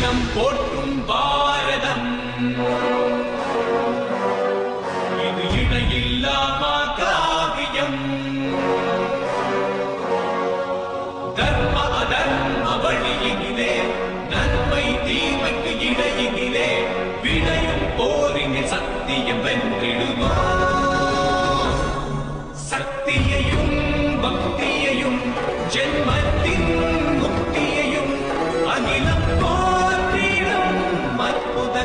அகிலம் போற்றும் பாரதம் இது இணையில்லாமா காவியம் தர்ம அதர்ம வழியினிலே நன்மை தீமைக்கு இடையினிலே விளையும் போரினில் சத்தியம் வென்றிடுமோ சக்தியையும் பக்தியையும் ஜென்மத்தின் முக்தியையும் அகிலம் போற்றிடும் அற்புத